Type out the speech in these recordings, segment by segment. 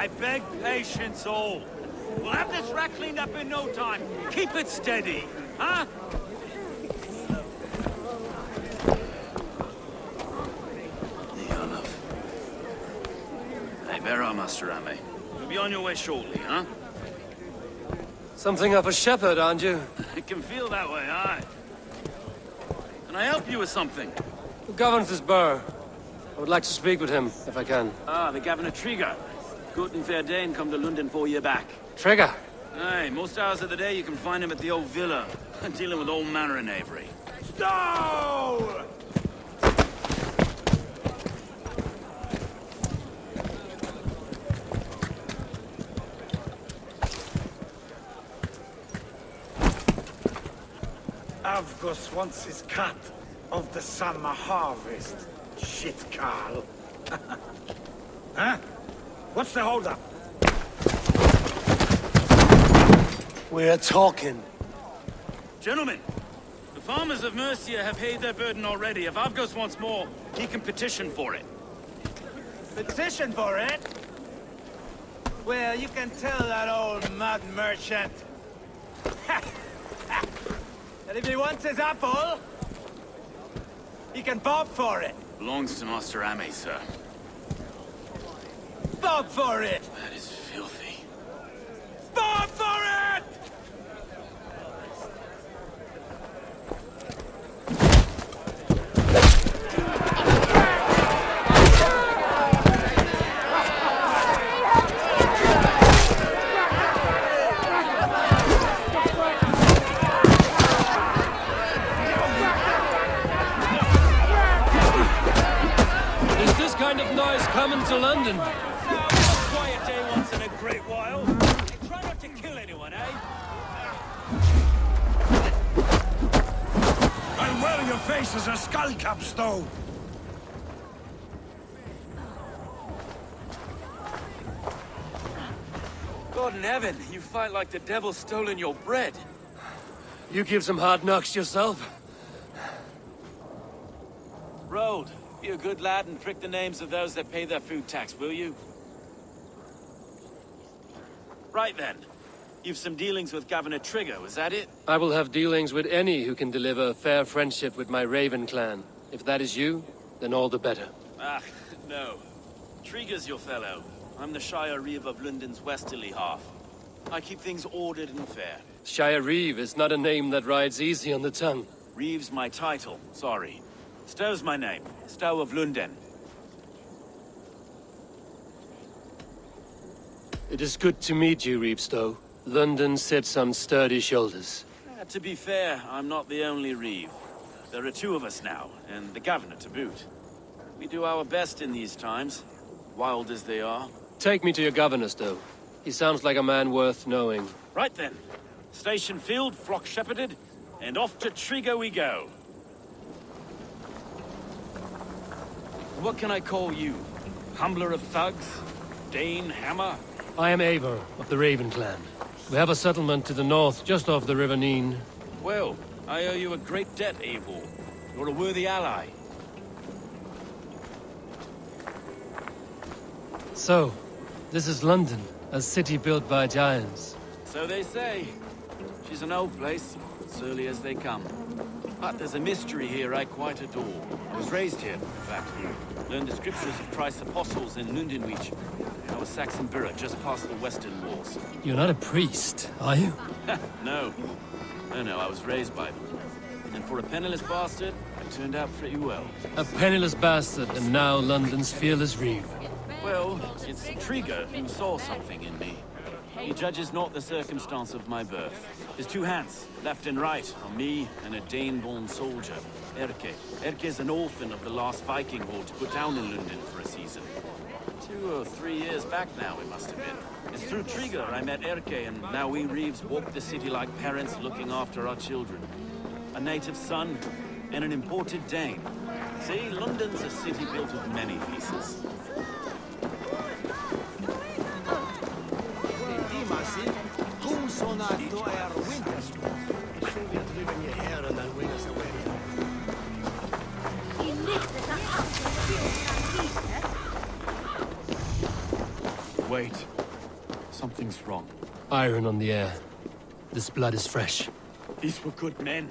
I beg patience all. We'll have this wreck cleaned up in no time. Keep it steady, huh? Hey, where are Master Ame? You'll be on your way shortly, huh? Something of a shepherd, aren't you? It can feel that way, aye. Can I help you with something? Who governs this burr? I would like to speak with him, if I can. Ah, the Governor Trigger. Guten Verdane come to London 4 year back. Trigger? Aye, most hours of the day you can find him at the old villa, dealing with all manner of knavery. Stow! Avgus wants his cut of the summer harvest. Shit, Carl. Huh? What's the holdup? We're talking. Gentlemen, the farmers of Mercia have paid their burden already. If Avgos wants more, he can petition for it. Petition for it? Well, you can tell that old mud merchant. And if he wants his apple, he can bob for it. Belongs to Master Ame, sir. Bob for it! That is filthy. Bob for it! Is this kind of noise coming to London? Quiet day once in a great while. Hey, try not to kill anyone, eh? And well, your face is a skullcap, Stow. God in heaven, you fight like the devil's stolen your bread. You give some hard knocks yourself. Road, be a good lad and prick the names of those that pay their food tax, will you? Right then. You've some dealings with Governor Trigger, was that it? I will have dealings with any who can deliver a fair friendship with my Raven clan. If that is you, then all the better. Ah, no. Trigger's your fellow. I'm the Shire Reeve of London's westerly half. I keep things ordered and fair. Shire Reeve is not a name that rides easy on the tongue. Reeve's my title, sorry. Stow's my name. Stow of London. It is good to meet you, Reeve Stow. London sits on sturdy shoulders. To be fair, I'm not the only Reeve. There are two of us now, and the Governor to boot. We do our best in these times, wild as they are. Take me to your governor, Stow. He sounds like a man worth knowing. Right then. Station filled, flock shepherded, and off to Trigger we go. What can I call you? Humbler of thugs? Dane Hammer? I am Eivor of the Raven clan. We have a settlement to the north, just off the River Neen. Well, I owe you a great debt, Eivor. You're a worthy ally. So, this is London, a city built by giants. So they say. She's an old place, surly as they come. But there's a mystery here I quite adore. I was raised here, in fact. Learned the scriptures of Christ's apostles in Lundenwich, our Saxon borough just past the western walls. You're not a priest, are you? No. No, I was raised by them. And for a penniless bastard, I turned out pretty well. A penniless bastard, and now London's fearless Reeve. Well, it's Trigger who saw something in me. He judges not the circumstance of my birth. His two hands, left and right, are me and a Dane-born soldier, Erke. Erke's an orphan of the last Viking horde put down in London for a season. 2 or 3 years back now, it must have been. It's through Trigger I met Erke, and now we Reeves walk the city like parents looking after our children. A native son and an imported Dane. See, London's a city built of many pieces. Wait. Something's wrong. Iron on the air. This blood is fresh. These were good men.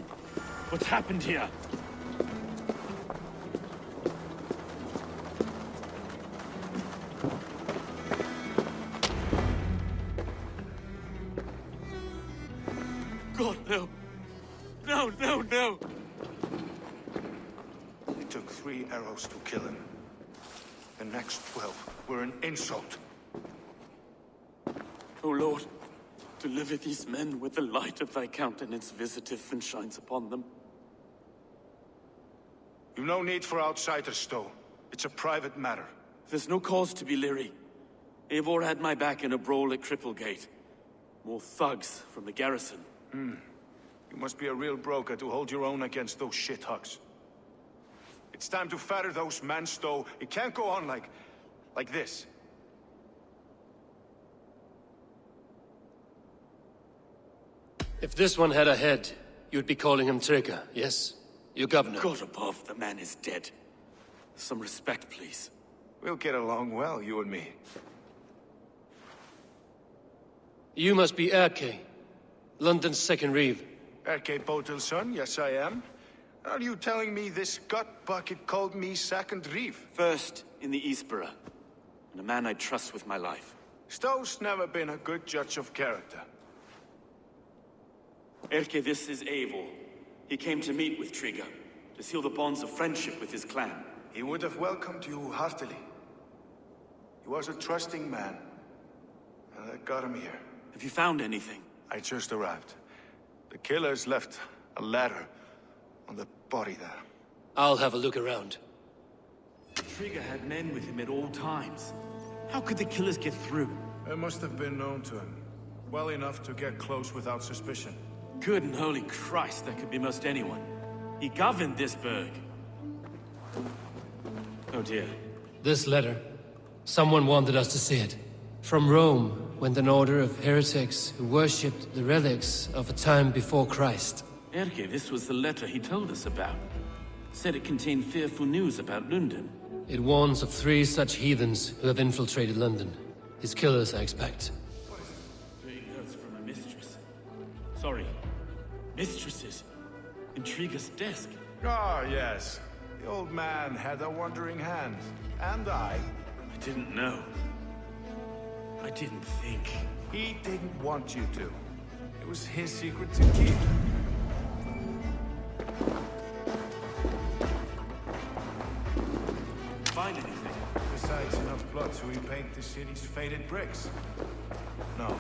What's happened here? God, no. No, no, no! It took 3 arrows to kill him. The next 12 were an insult. O Lord, deliver these men with the light of thy countenance visiteth and shines upon them. You've no need for outsiders, though. It's a private matter. There's no cause to be leery. Eivor had my back in a brawl at Cripplegate. More thugs from the garrison. You must be a real broker to hold your own against those shithugs. It's time to fetter those men, Stowe. It can't go on like this. If this one had a head, you'd be calling him Trigger, yes? Your governor. God above, the man is dead. Some respect, please. We'll get along well, you and me. You must be Erke, London's second reeve. Erke Botel's son, yes I am. Are you telling me this gut bucket called me second reeve? First in the Eastborough, and a man I trust with my life. Stowe's never been a good judge of character. Erke, this is Eivor. He came to meet with Trigger, to seal the bonds of friendship with his clan. He would have welcomed you heartily. He was a trusting man, and I got him here. Have you found anything? I just arrived. The killers left a ladder on the body there. I'll have a look around. Trigger had men with him at all times. How could the killers get through? They must have been known to him. Well enough to get close without suspicion. Good and holy Christ, that could be most anyone. He governed this burg. Oh dear. This letter. Someone wanted us to see it. From Rome went an order of heretics who worshipped the relics of a time before Christ. Erke, this was the letter he told us about. Said it contained fearful news about London. It warns of 3 such heathens who have infiltrated London. His killers, I expect. Vague notes from a mistress. Sorry. Mistresses. In Trigger's desk. Ah, yes. The old man had a wandering hand. And I didn't know. I didn't think. He didn't want you to. It was his secret to keep. Find anything? Besides enough blood to repaint the city's faded bricks. No.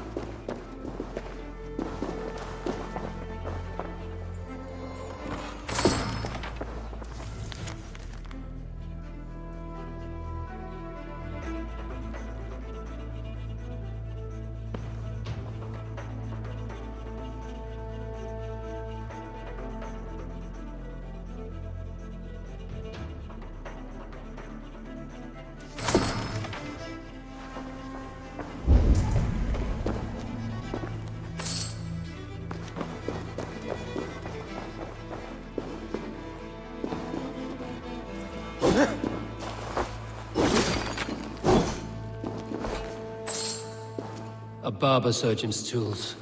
A barber surgeon's tools.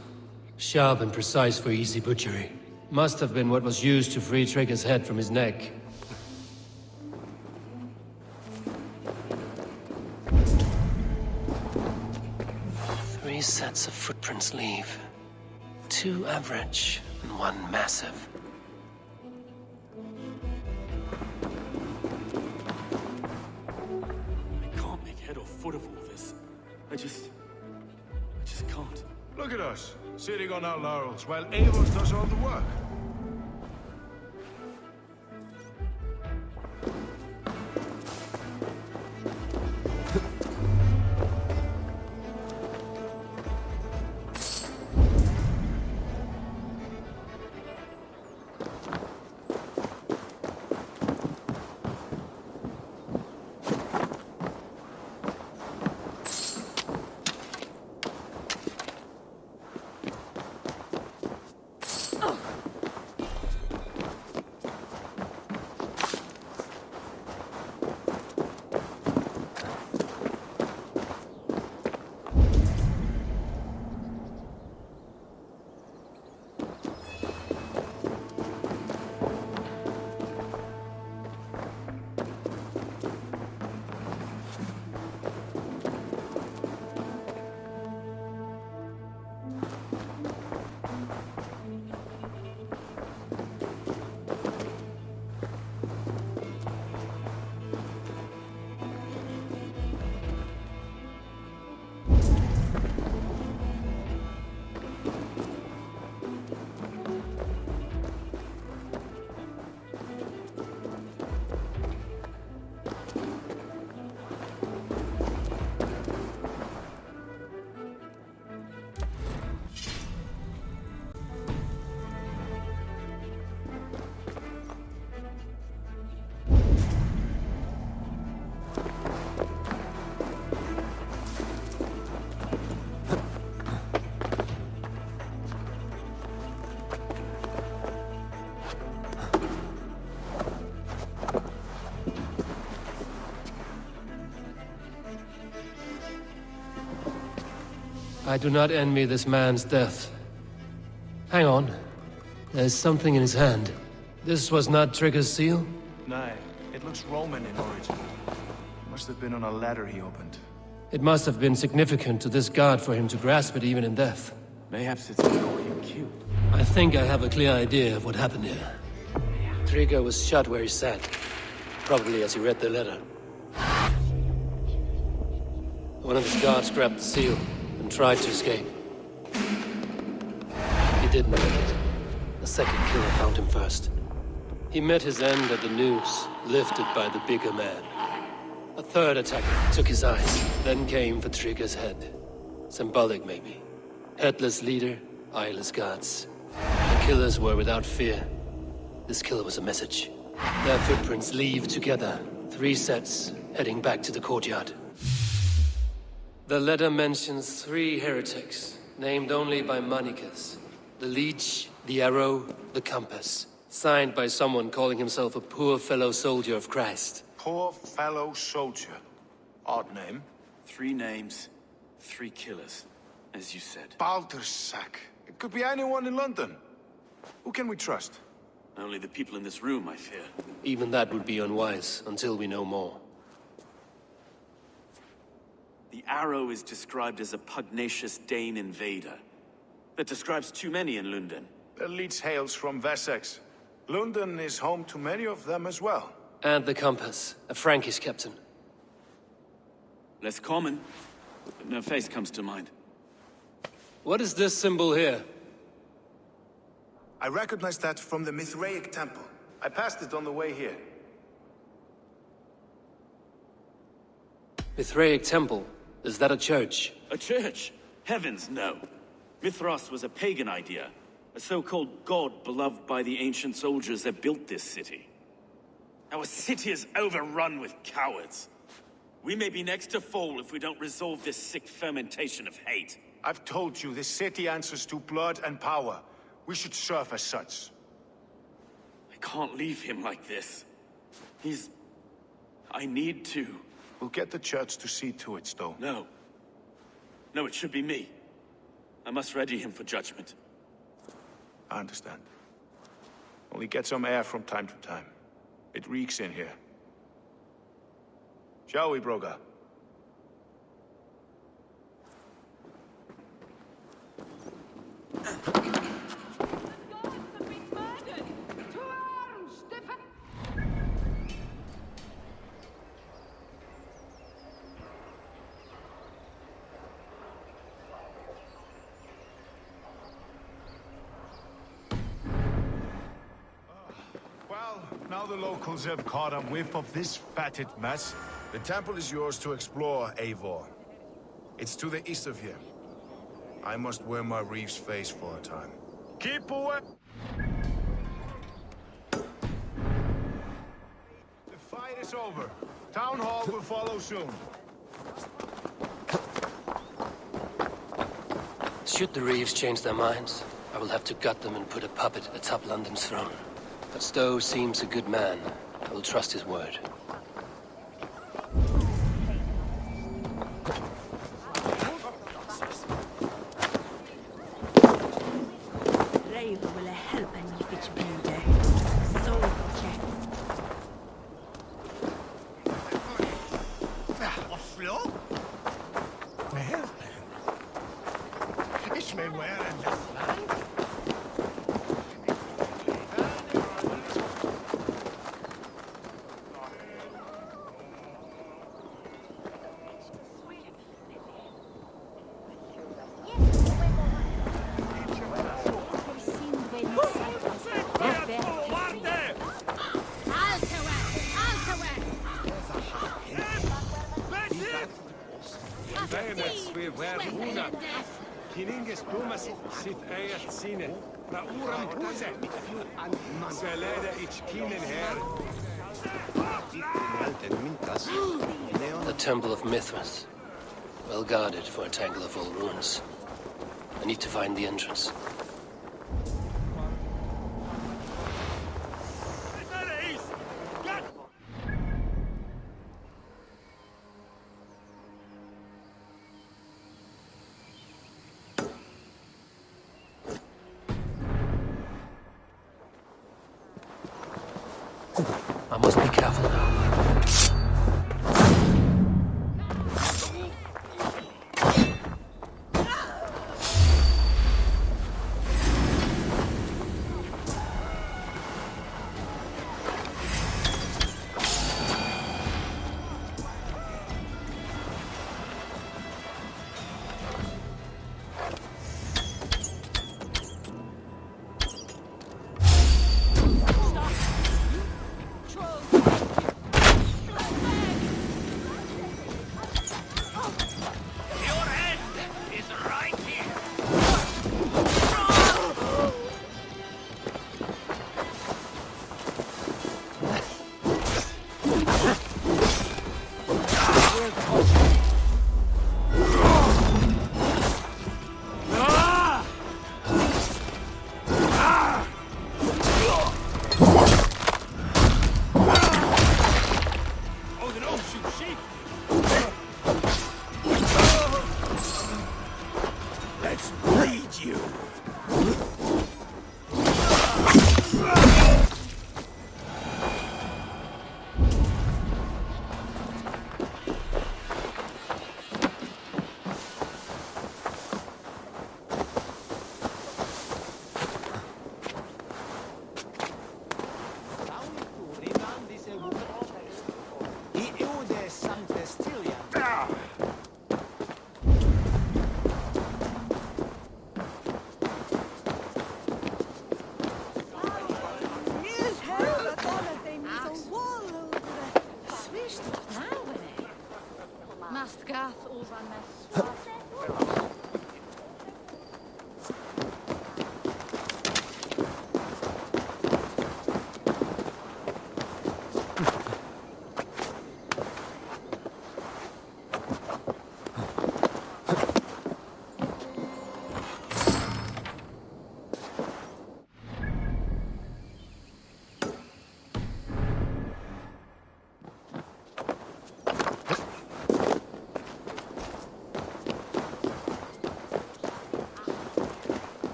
Sharp and precise for easy butchery. Must have been what was used to free Trigger's head from his neck. Three sets of footprints leave. 2 average and 1 massive. I can't make head or foot of all this. I just can't. Look at us, sitting on our laurels, while Eivor does all the work. I do not envy this man's death. Hang on. There's something in his hand. This was not Trigger's seal? No, it looks Roman in origin. Must have been on a ladder he opened. It must have been significant to this god for him to grasp it even in death. Mayhaps it's what got him killed. I think I have a clear idea of what happened here. Trigger was shot where he sat. Probably as he read the letter. One of his guards grabbed the seal and tried to escape. He didn't make it. The second killer found him first. He met his end at the noose, lifted by the bigger man. A third attacker took his eyes, then came for Trigger's head. Symbolic, maybe. Headless leader, eyeless guards. The killers were without fear. This killer was a message. Their footprints leave together. 3 sets, heading back to the courtyard. The letter mentions 3 heretics, named only by monikers. The Leech, the Arrow, the Compass. Signed by someone calling himself a poor fellow soldier of Christ. Poor fellow soldier. Odd name. 3 names, 3 killers, as you said. Baldersack. It could be anyone in London. Who can we trust? Only the people in this room, I fear. Even that would be unwise, until we know more. The Arrow is described as a pugnacious Dane invader. That describes too many in London. The Leech hails from Wessex. London is home to many of them as well. And the Compass, a Frankish captain. Less common, but no face comes to mind. What is this symbol here? I recognize that from the Mithraic temple. I passed it on the way here. Mithraic temple? Is that a church? A church? Heavens, no. Mithras was a pagan idea. A so-called god beloved by the ancient soldiers that built this city. Our city is overrun with cowards. We may be next to fall if we don't resolve this sick fermentation of hate. I've told you, this city answers to blood and power. We should serve as such. I can't leave him like this. I need to. We'll get the church to see to it, Stowe. No. No, it should be me. I must ready him for judgment. I understand. Only get some air from time to time. It reeks in here. Shall we, Broga? Now the locals have caught a whiff of this fatted mess. The temple is yours to explore, Eivor. It's to the east of here. I must wear my reef's face for a time. Keep away! The fight is over. Town Hall will follow soon. Should the Reeves change their minds, I will have to gut them and put a puppet atop London's throne. But Stowe seems a good man. I will trust his word. The Temple of Mithras. Well guarded for a tangle of old ruins. I need to find the entrance. I must be careful now.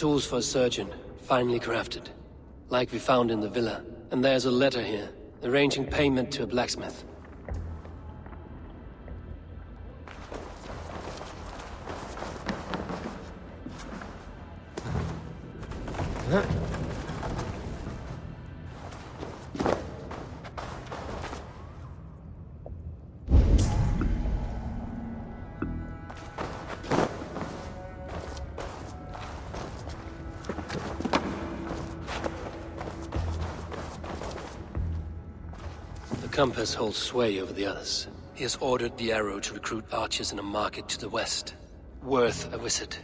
tools for a surgeon, finely crafted. Like we found in the villa. And there's a letter here, arranging payment to a blacksmith. The compass holds sway over the others. He has ordered the arrow to recruit archers in a market to the west. Worth a visit.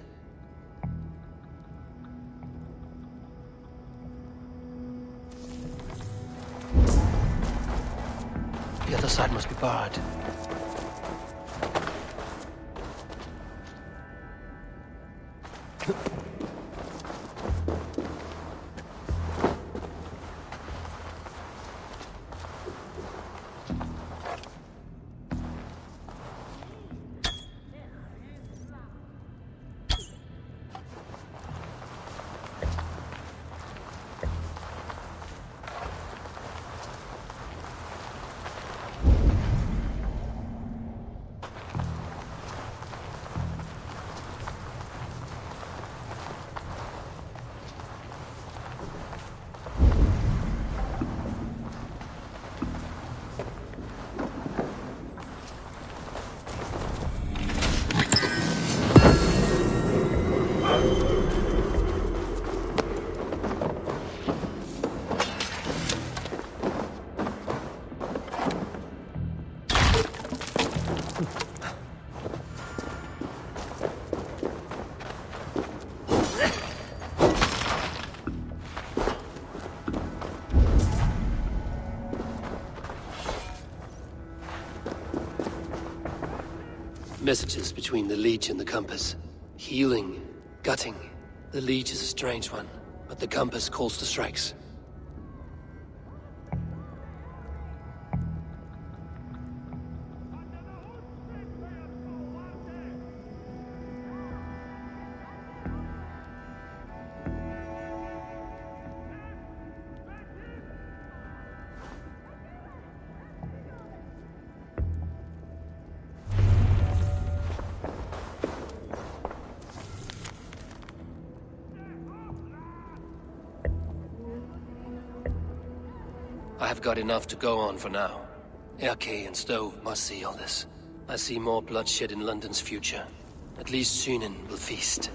The other side must be barred. Messages between the Leech and the compass. Healing, gutting. The Leech is a strange one, but the compass calls to strikes. I have got enough to go on for now. Erke and Stove must see all this. I see more bloodshed in London's future. At least Synen will feast.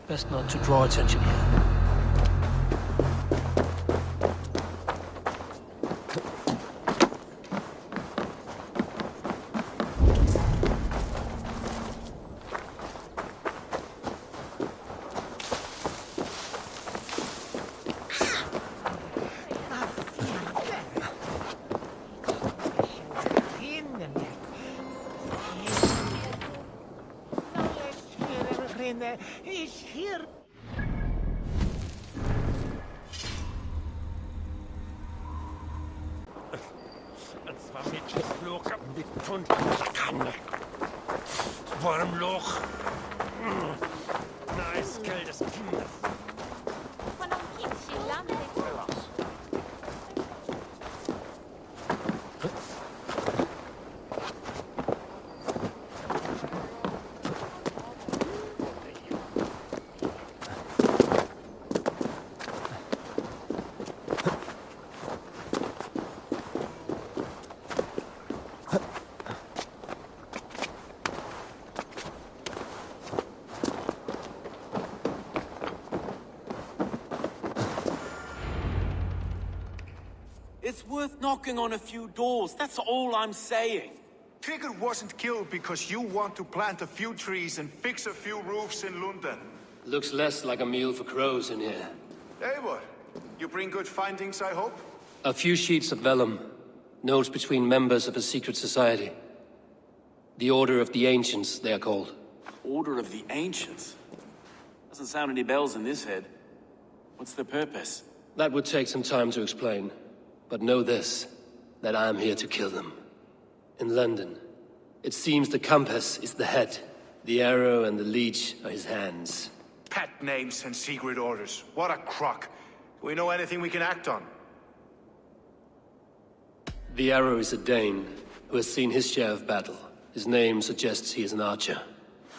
Best not to draw attention here. Is hier. Het was met je vloog op dit punt. Warm loch. Nice, kaltes Kinder. Huh? It's worth knocking on a few doors, that's all I'm saying. Trigger wasn't killed because you want to plant a few trees and fix a few roofs in London. Looks less like a meal for crows in here. Eivor, you bring good findings, I hope? A few sheets of vellum. Notes between members of a secret society. The Order of the Ancients, they are called. Order of the Ancients? Doesn't sound any bells in this head. What's the purpose? That would take some time to explain. But know this, that I am here to kill them. In London, it seems the compass is the head. The arrow and the leech are his hands. Pet names and secret orders. What a crock. Do we know anything we can act on? The arrow is a Dane, who has seen his share of battle. His name suggests he is an archer.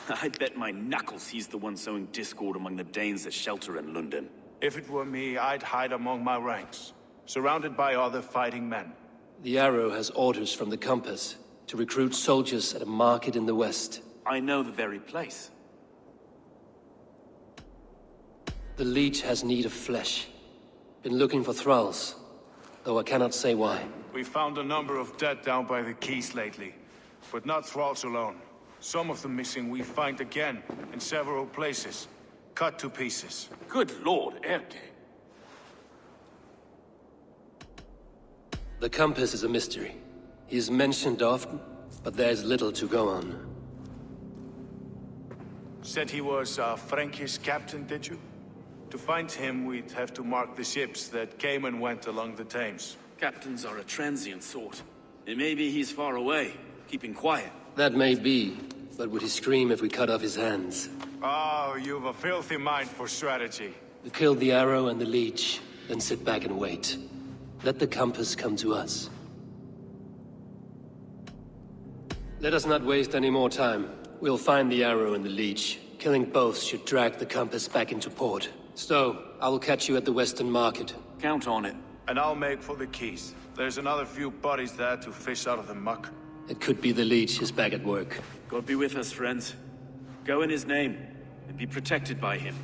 I bet my knuckles he's the one sowing discord among the Danes that shelter in London. If it were me, I'd hide among my ranks, surrounded by other fighting men. The arrow has orders from the compass to recruit soldiers at a market in the west. I know the very place. The leech has need of flesh. Been looking for thralls, though I cannot say why. We found a number of dead down by the quays lately, but not thralls alone. Some of the missing we find again in several places, cut to pieces. Good lord, Erke. The compass is a mystery. He is mentioned often, but there is little to go on. Said he was a Frankish captain, did you? To find him, we'd have to mark the ships that came and went along the Thames. Captains are a transient sort. It may be he's far away, keeping quiet. That may be, but would he scream if we cut off his hands? Oh, you've a filthy mind for strategy. We kill the arrow and the leech, then sit back and wait. Let the compass come to us. Let us not waste any more time. We'll find the arrow and the leech. Killing both should drag the compass back into port. Stowe, I will catch you at the Western Market. Count on it. And I'll make for the quays. There's another few bodies there to fish out of the muck. It could be the leech is back at work. God be with us, friends. Go in his name, and be protected by him.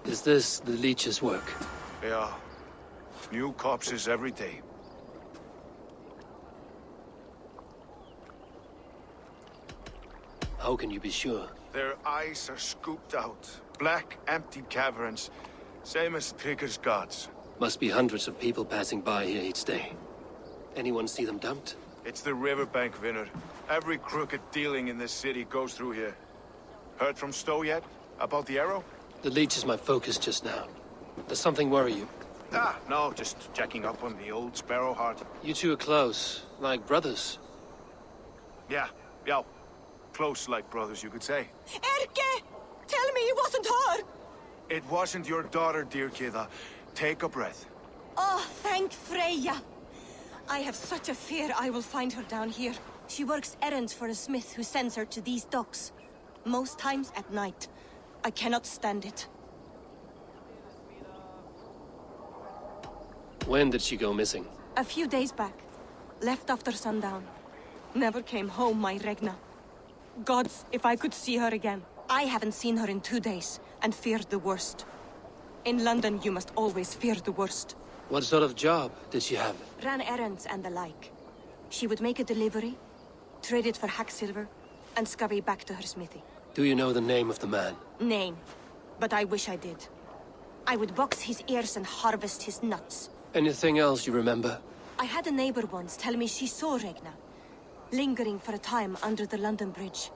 Is this the leech's work? Yeah. New corpses every day. How can you be sure? Their eyes are scooped out. Black, empty caverns. Same as Trigger's gods. Must be hundreds of people passing by here each day. Anyone see them dumped? It's the riverbank, Vinner. Every crooked dealing in this city goes through here. Heard from Stowe yet? About the arrow? The leech is my focus just now. Does something worry you? Ah, no, just checking up on the old Sparrowheart. You two are close, like brothers. Yeah. Close like brothers, you could say. Erke! Tell me it wasn't her! It wasn't your daughter, dear Kida. Take a breath. Oh, thank Freya. I have such a fear I will find her down here. She works errands for a smith who sends her to these docks. Most times at night. I cannot stand it. When did she go missing? A few days back. Left after sundown. Never came home, my Regna. Gods, if I could see her again. I haven't seen her in 2 days, and feared the worst. In London, you must always fear the worst. What sort of job did she have? Ran errands and the like. She would make a delivery, trade it for hack silver, and scurry back to her smithy. Do you know the name of the man? Name. But I wish I did. I would box his ears and harvest his nuts. Anything else you remember? I had a neighbor once tell me she saw Regna, lingering for a time under the London Bridge.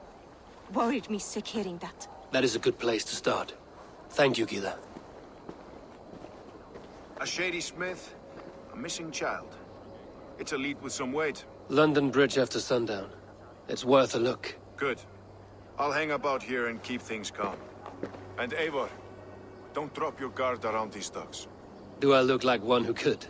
Worried me sick hearing that. That is a good place to start. Thank you, Gila. A shady smith, a missing child. It's a lead with some weight. London Bridge after sundown. It's worth a look. Good. I'll hang about here and keep things calm. And Eivor, don't drop your guard around these docks. Do I look like one who could?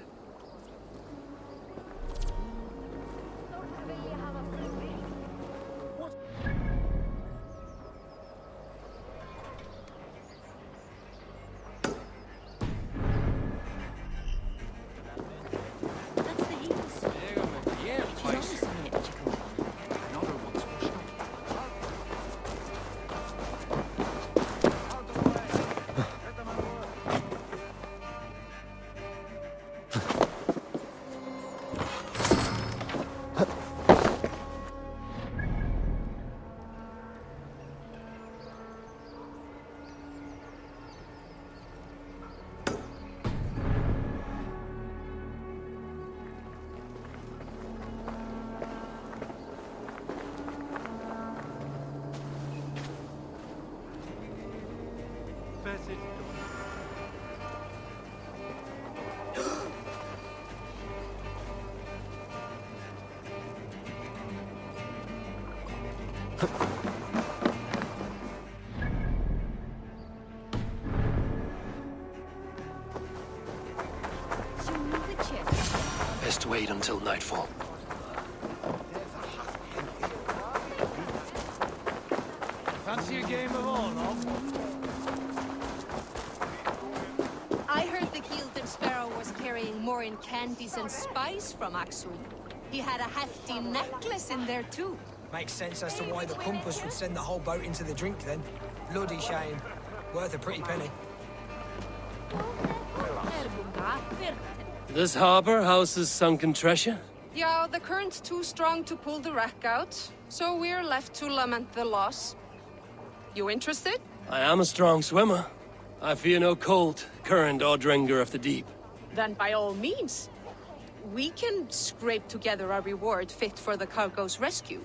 Best wait until nightfall. Fancy a game of Orlov? I heard the gilded sparrow was carrying more in candies and spice from Axel. He had a hefty necklace in there too. Makes sense as to why the compass would send the whole boat into the drink then. Bloody shame. Worth a pretty penny. This harbor houses sunken treasure? Yeah, the current's too strong to pull the wreck out, so we're left to lament the loss. You interested? I am a strong swimmer. I fear no cold, current, or dringer of the deep. Then by all means. We can scrape together a reward fit for the cargo's rescue.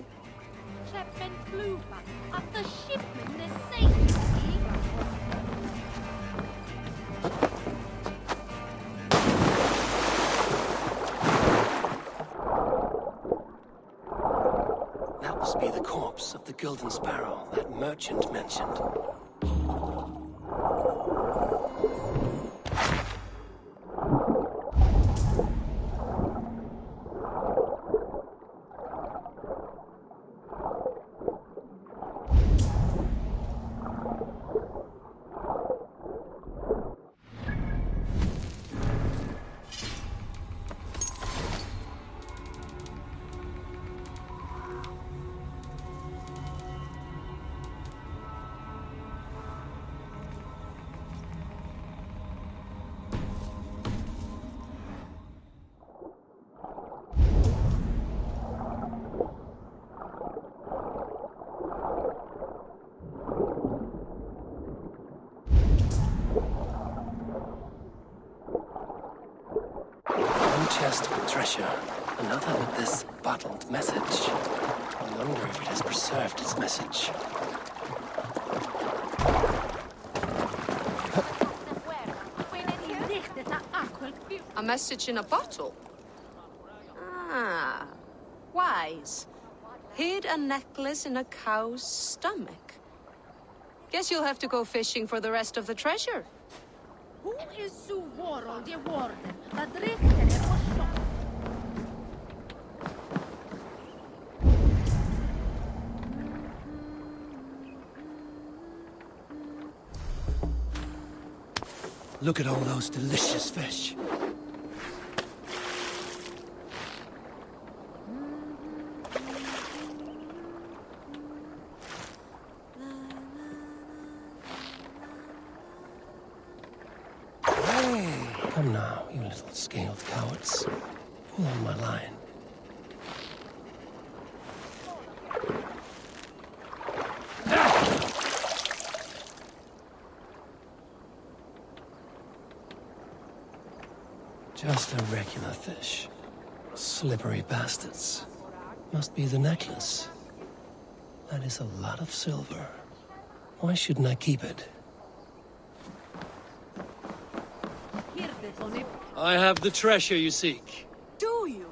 That must be the corpse of the Golden Sparrow that merchant mentioned. Chest with treasure, another with this bottled message. I wonder if it has preserved its message. A message in a bottle? Ah, wise. Hid a necklace in a cow's stomach. Guess you'll have to go fishing for the rest of the treasure. Who is so world the warden that drifted it was shot? Look at all those delicious fish. Come now, you little scaled cowards. Pull on my line. Just a regular fish. Slippery bastards. Must be the necklace. That is a lot of silver. Why shouldn't I keep it? I have the treasure you seek. Do you?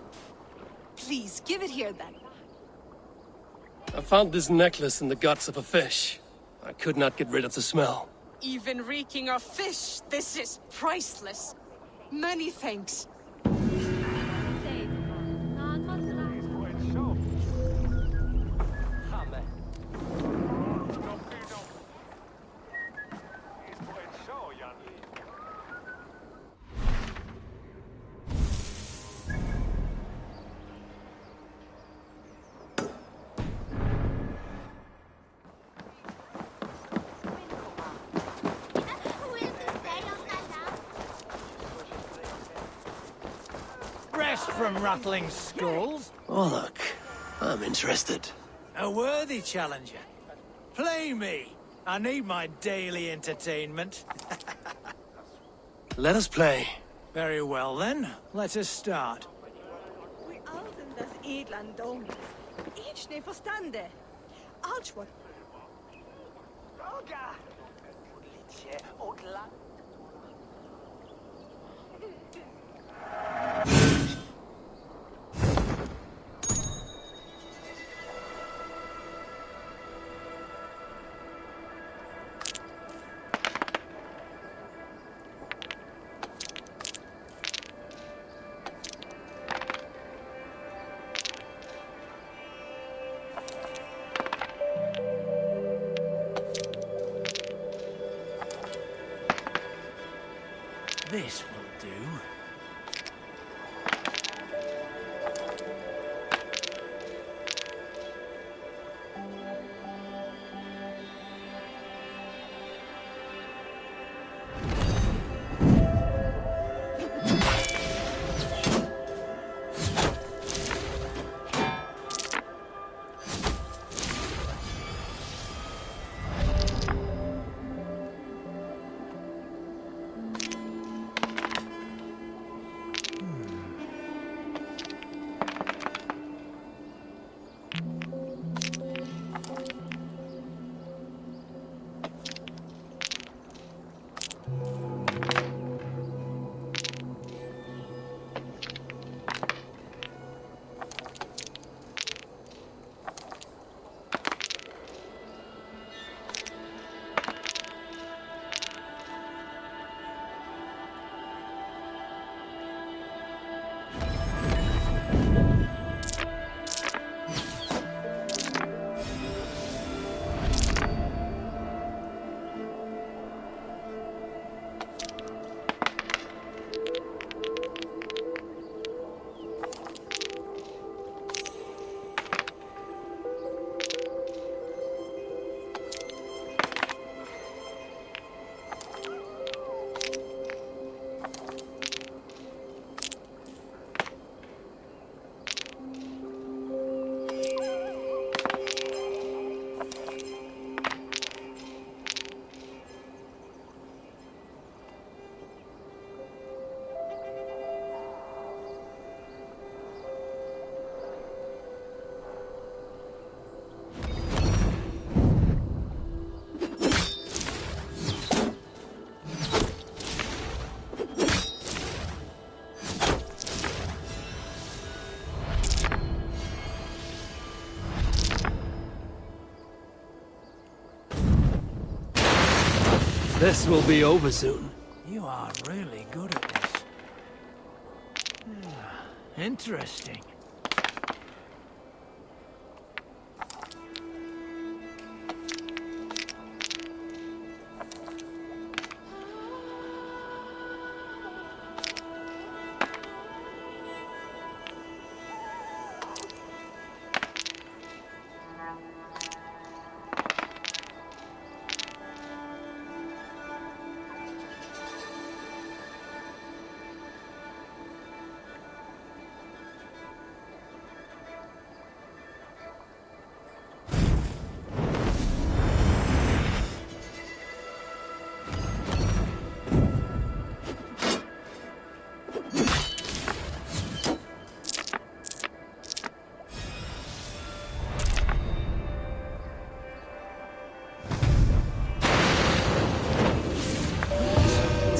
Please, give it here then. I found this necklace in the guts of a fish. I could not get rid of the smell. Even reeking of fish, this is priceless. Many thanks. Rest from rattling skulls. Oh, look. I'm interested. A worthy challenger. Play me. I need my daily entertainment. Let us play. Very well then. Let us start. We alden das edlan domus. Ich ne verstande. Alch what? This will do. This will be over soon. You are really good at this. Interesting.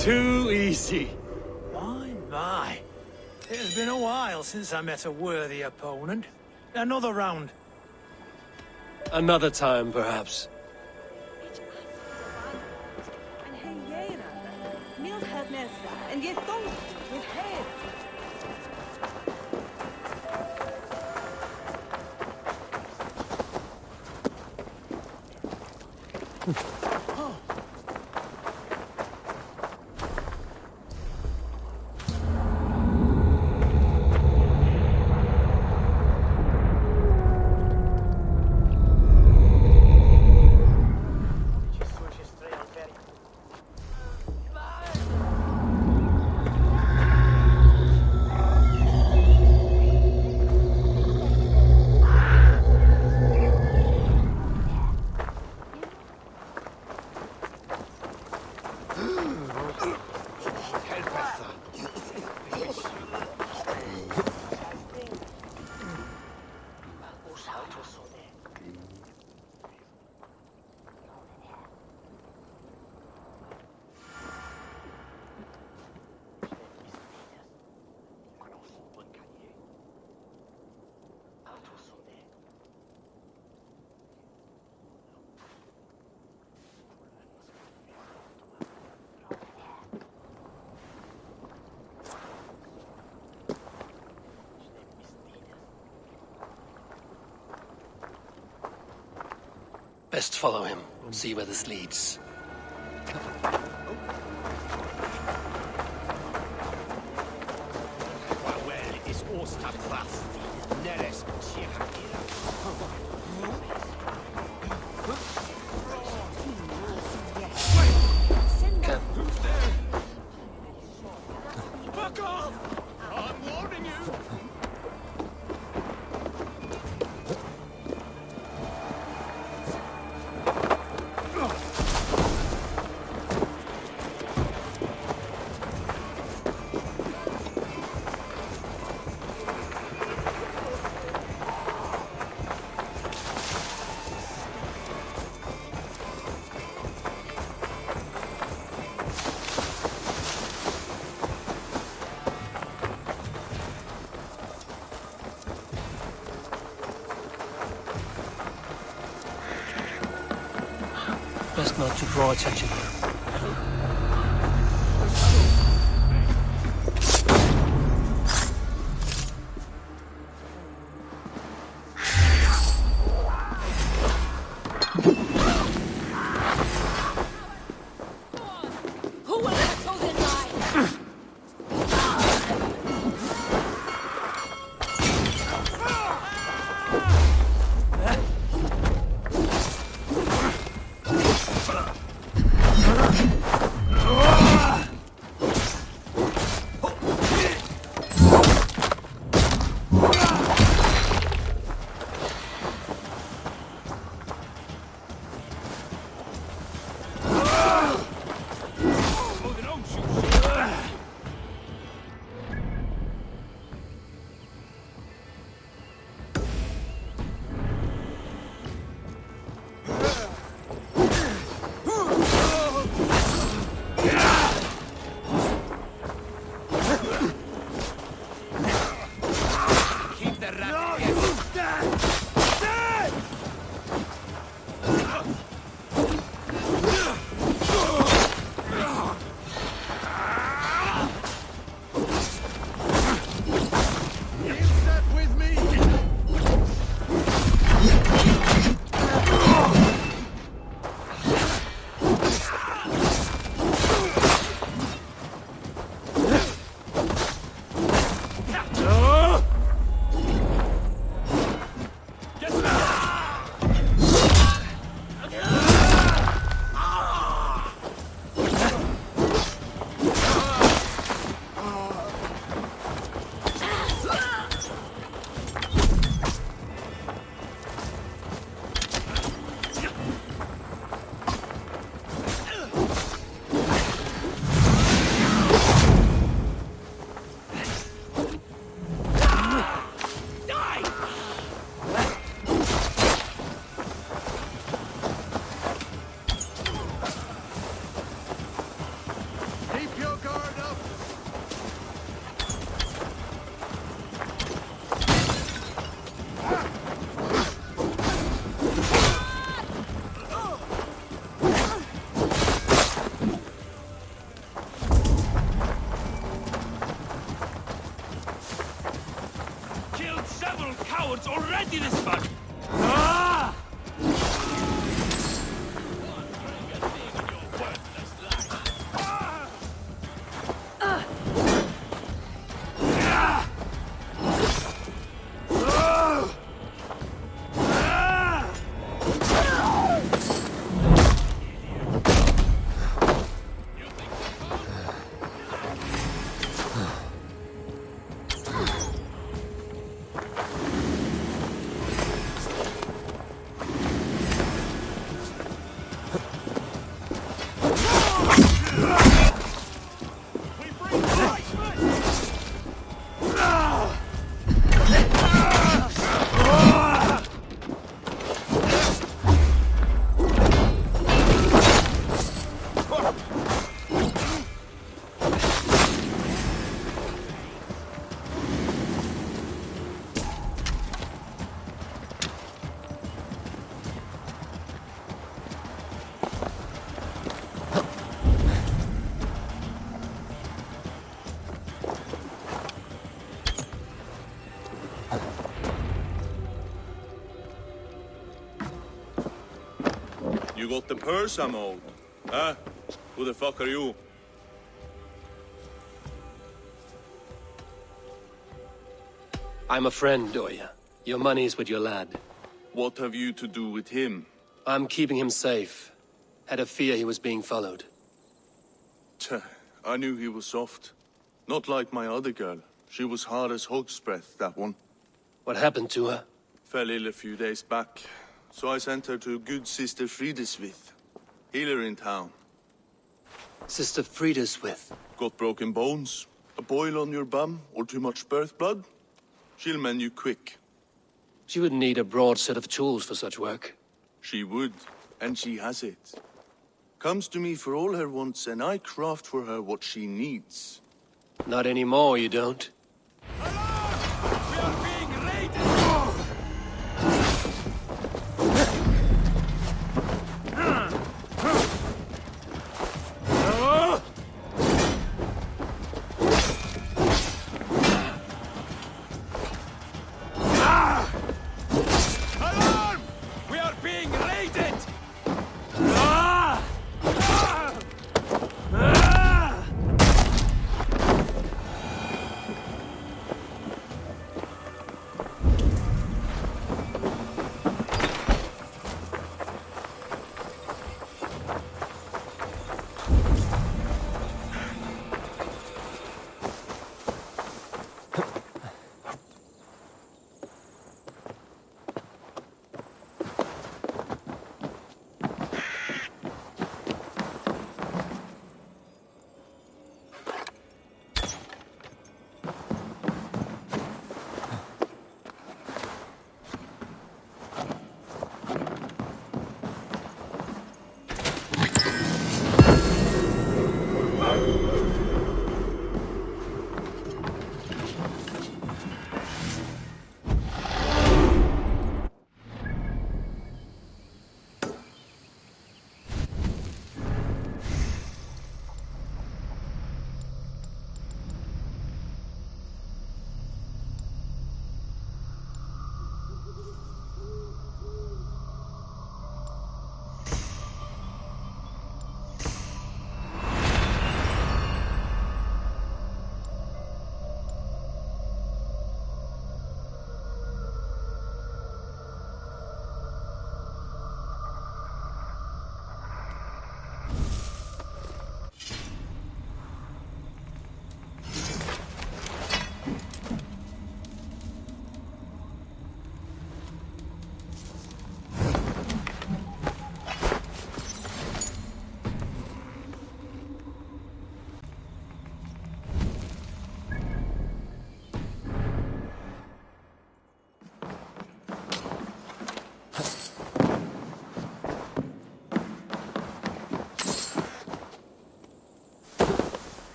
Too easy. My. It has been a while since I met a worthy opponent. Another round. Another time, perhaps. Best follow him, see where this leads. Fuck off! I'm warning you! Best not to draw attention here. You got the purse I'm owed. Huh? Who the fuck are you? I'm a friend, Oya. Your money's with your lad. What have you to do with him? I'm keeping him safe. Had a fear he was being followed. Tch, I knew he was soft. Not like my other girl. She was hard as hog's breath, that one. What happened to her? Fell ill a few days back. So I sent her to good Sister Frideswith. Healer in town. Sister Frideswith. Got broken bones, a boil on your bum, or too much birth blood? She'll mend you quick. She would need a broad set of tools for such work. She would, and she has it. Comes to me for all her wants, and I craft for her what she needs. Not anymore, you don't.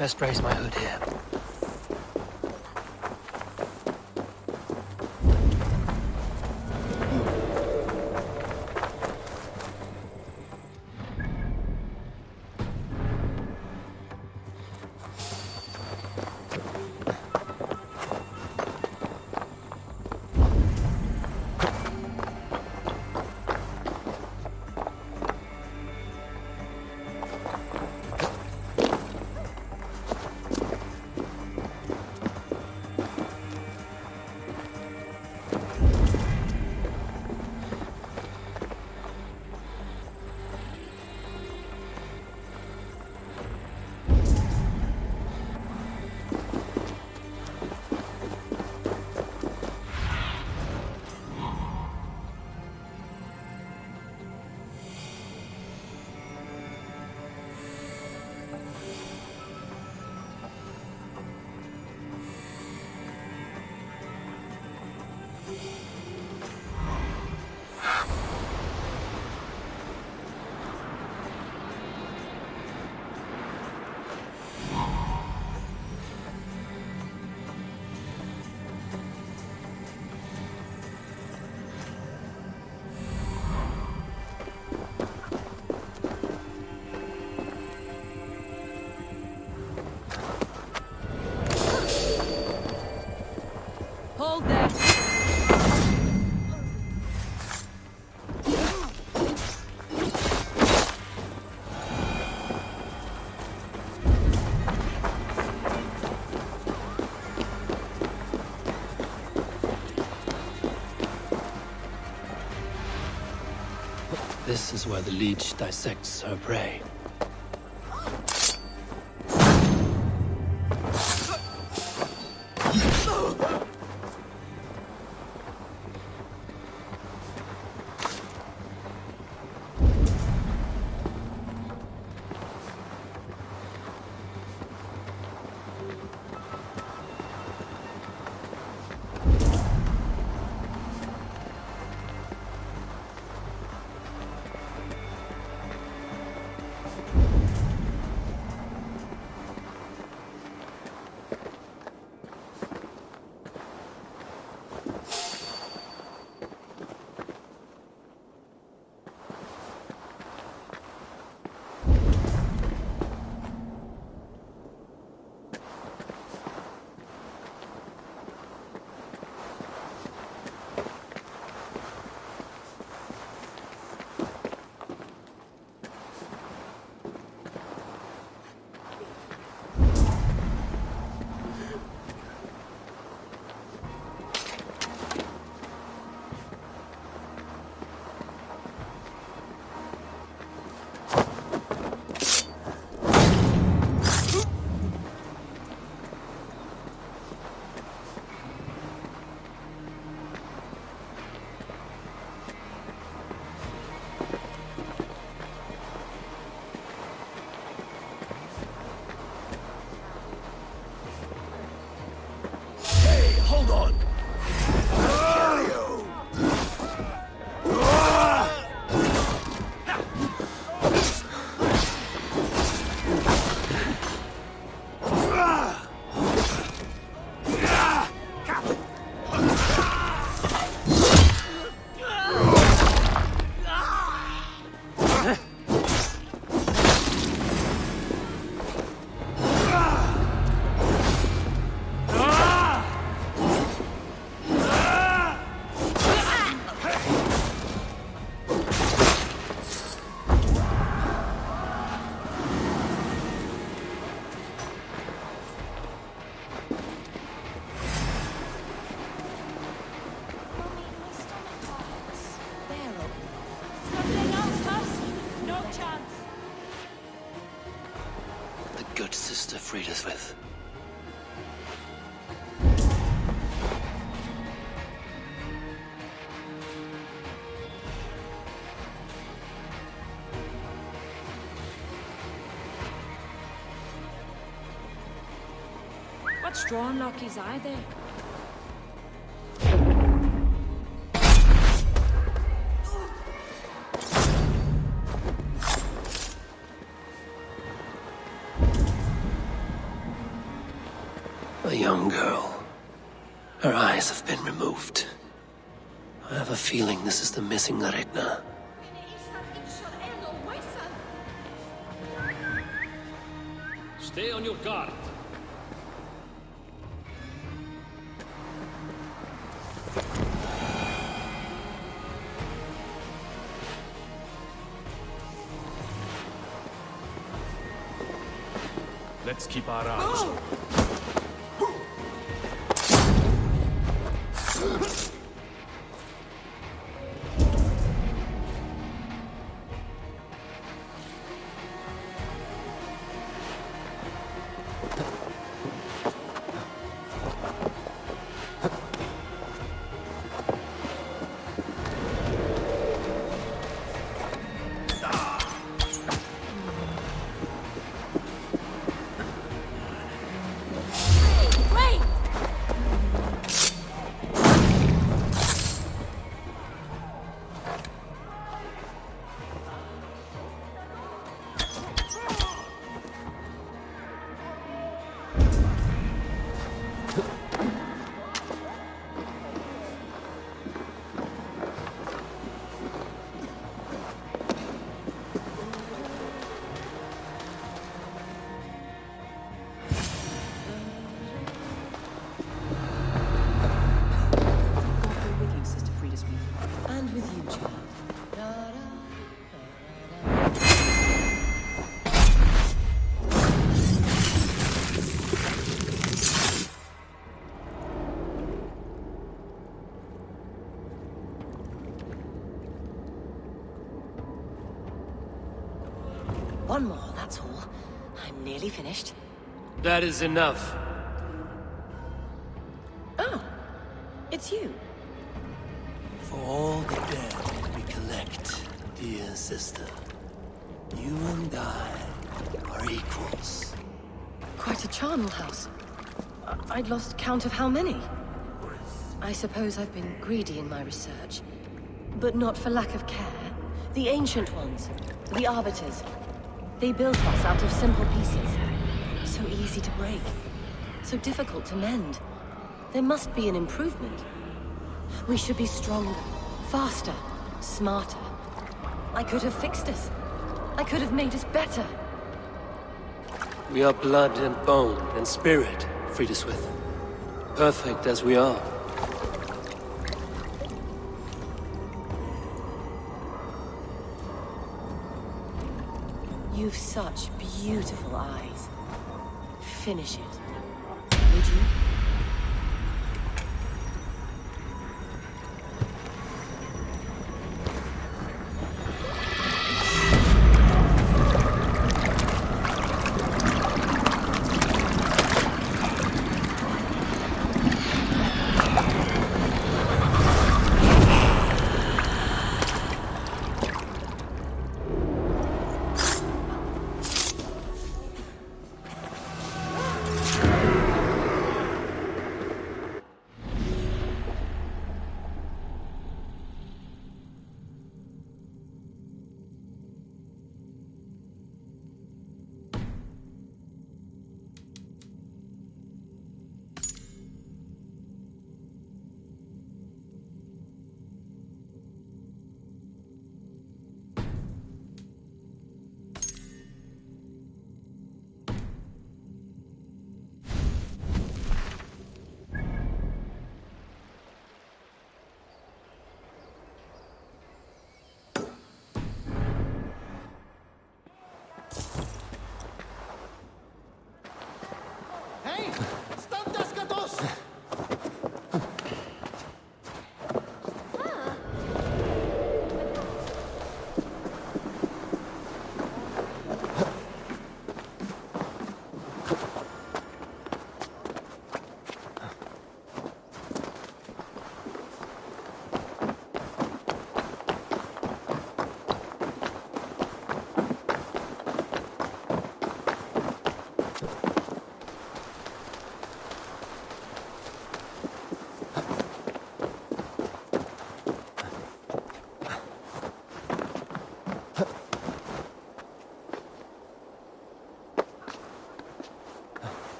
Best raise my hood here. Hold there. This is where the leech dissects her prey. Good sister freed us with. What's drawn Loki's eye there? A young girl. Her eyes have been removed. I have a feeling this is the missing Regna. Stay on your guard. Let's keep our eyes. One more, that's all. I'm nearly finished. That is enough. Oh, it's you. For all the dead we collect, dear sister, you and I are equals. Quite a charnel house. I'd lost count of how many. I suppose I've been greedy in my research. But not for lack of care. The Ancient Ones, the Arbiters, they built us out of simple pieces. So easy to break. So difficult to mend. There must be an improvement. We should be stronger, faster, smarter. I could have fixed us. I could have made us better. We are blood and bone and spirit, Friedeswith. Perfect as we are. You've such beautiful eyes. Finish it, would you?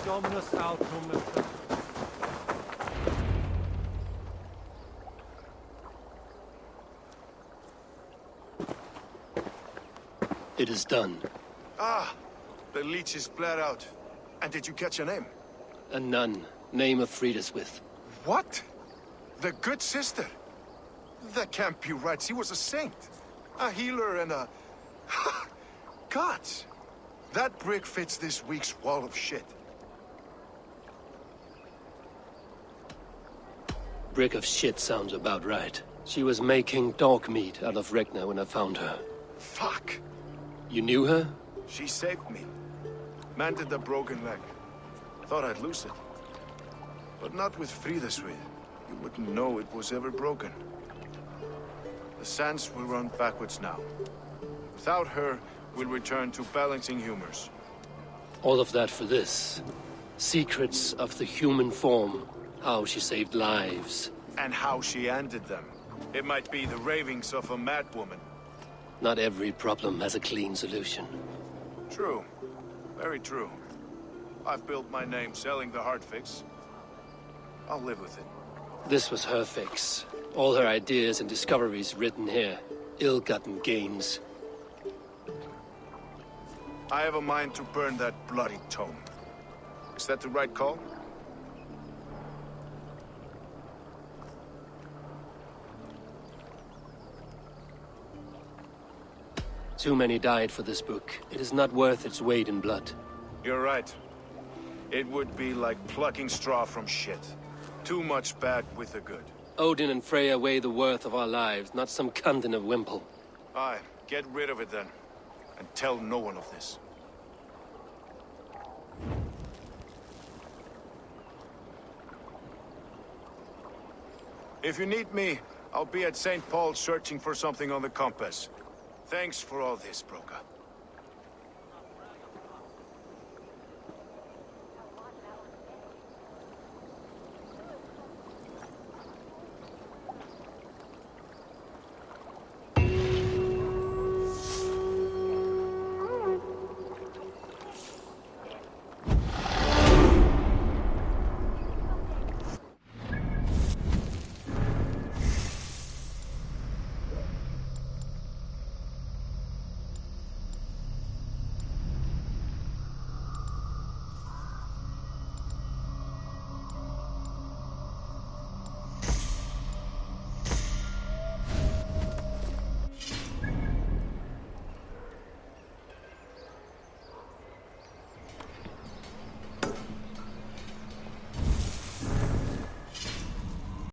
Dominus autum. It is done. Ah, the leech is bled out. And did you catch a name? A nun, name of Frideswith. What? The good sister? That can't be right. She was a saint. A healer and a... Gods! That brick fits this week's wall of shit. Brick of shit sounds about right. She was making dog meat out of Regna when I found her. Fuck! You knew her? She saved me. Mended the broken leg. Thought I'd lose it. But not with Frideswith. You wouldn't know it was ever broken. The sands will run backwards now. Without her, we'll return to balancing humors. All of that for this. Secrets of the human form. How she saved lives. And how she ended them. It might be the ravings of a madwoman. Not every problem has a clean solution. True. Very true. I've built my name selling the heart fix. I'll live with it. This was her fix. All her ideas and discoveries written here. Ill-gotten gains. I have a mind to burn that bloody tome. Is that the right call? Too many died for this book. It is not worth its weight in blood. You're right. It would be like plucking straw from shit. Too much bad with the good. Odin and Freya weigh the worth of our lives, not some cunt in a wimple. Aye, get rid of it then. And tell no one of this. If you need me, I'll be at St. Paul's searching for something on the compass. Thanks for all this, Broka.